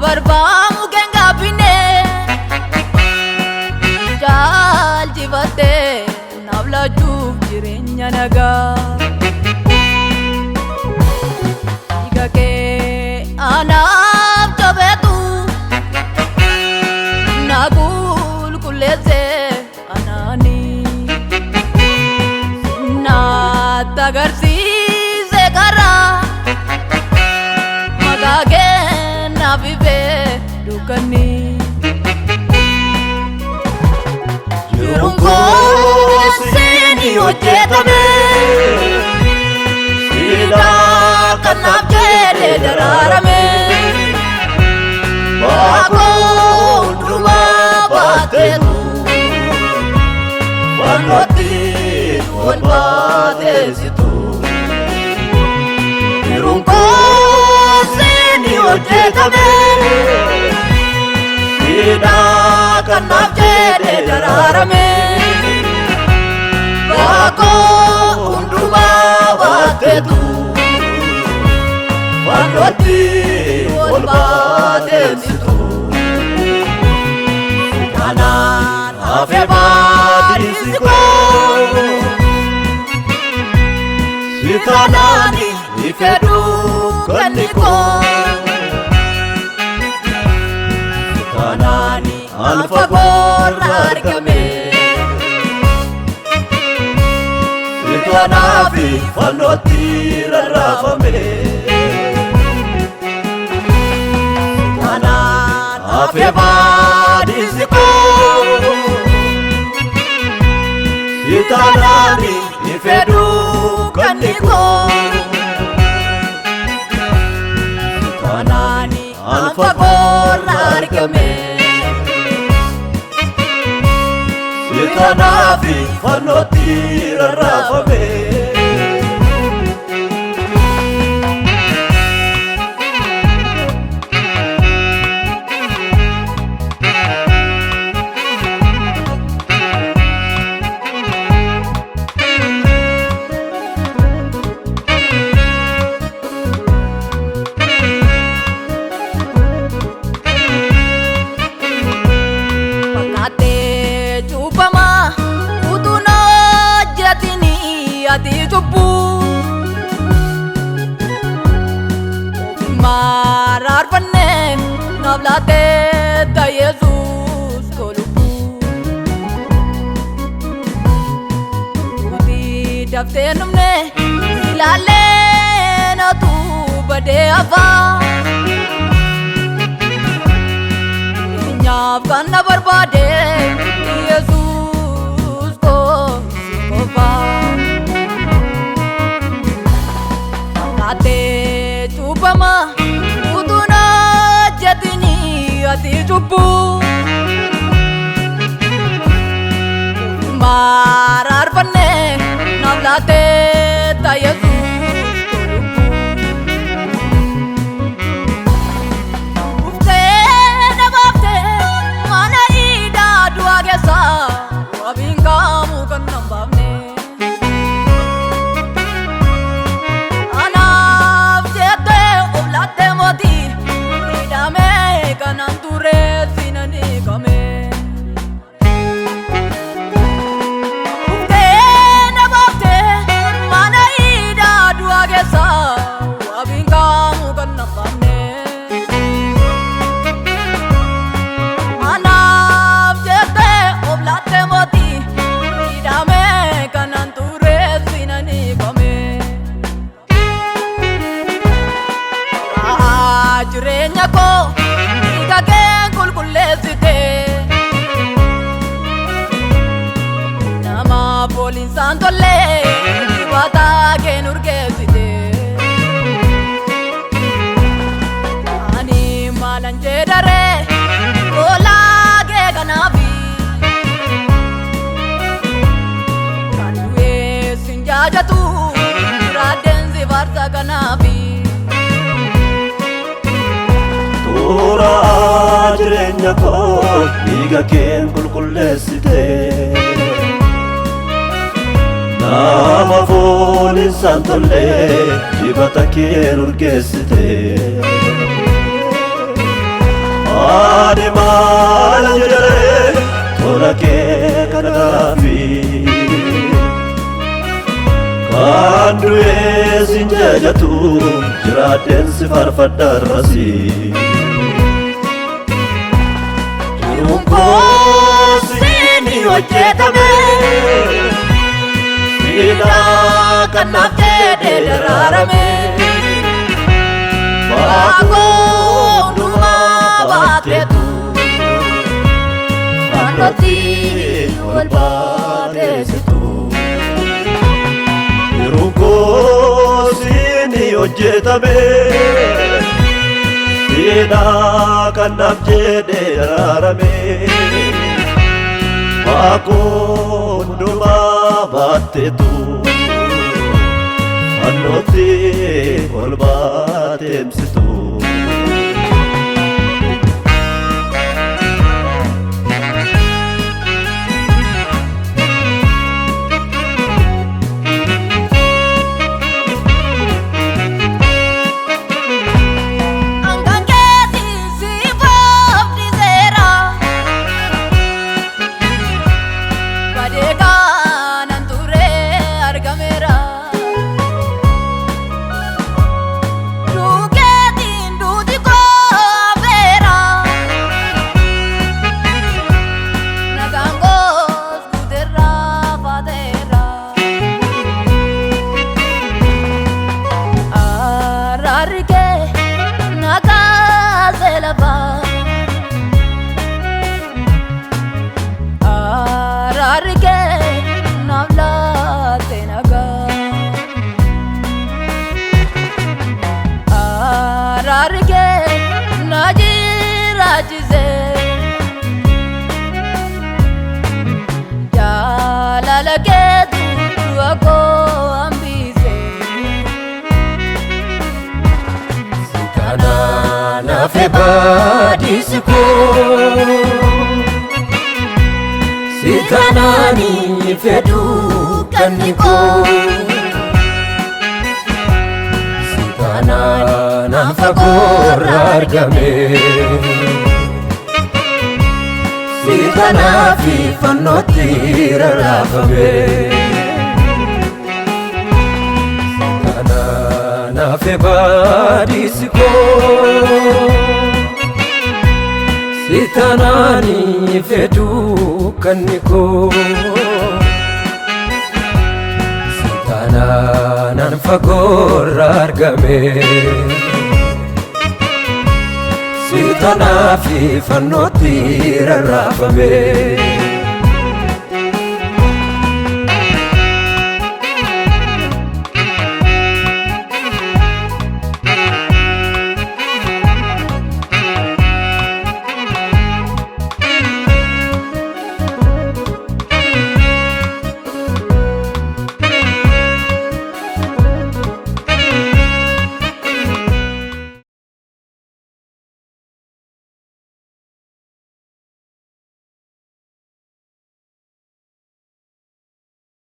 Barbamu kenga bine jal jivate navla juk jirenya naga iga ke anab jabetu nagul kuleze anani na tagarsi se kara magage vive dukani Yurunko seni hojjetame Sida kanaf jede dararame Bako undruma batetu Wanoti wanbate situ Yurunko hojjetame Sida kanaf jede dararame Bako unduma batetu Wanoti wanbate situ Kanan hafe badisiko Sitanani ifedu kaniko Kanani alfa gorrar kame Sitanafi fanoti rarafame Kanan afe badisiko Sitanani ifedu kaniko Kanani alfa gorrar kame Sitanafi fanoti rarafame Ati cupu marar panen nablate ta Yesus kolupu Uti dafte numne silale na tu bade ava Nyap kana barbade Yesus ko sikova Ate chupama uduna jatini ati chupu marar pane navlate ta Yesus kolupu Ufte navafte mana ida dua gesa wabinga mukan nambavne Kananture sinani kame Ufte na bafte mana ida dua gesa wabinga mukan nambamne Manaf jete oblate moti Santolle dibata ke nurgesite ani malanje dare ola ke ganabi kanwe sinjajatu raden zivarta ganabi tora jirenya ko niga ken kulkulesite nama volin santolle dibata ken urgesite ade malajere tora ke kanafi kanduwe sinjajatu jiraden sifarfadar rasi Sini hojjetame Sida kanaaf jedhee daraarame Waaqoo hundumaa baateetu Fannootti wal baateessitu Yeroon koo sini hojjetame Sida kanaaf jedhee daraarame Waaqoo hundumaa baateetu Fannootti wal baateemsitu Badisiko Sitanani fedu kaniko Sitana nafakor argame Sitana fi fannoti rarafame Sitana nafe badisiko Sitanani fedu kaniko Sitana nan fagor argame Sitana fi fannoti rarafame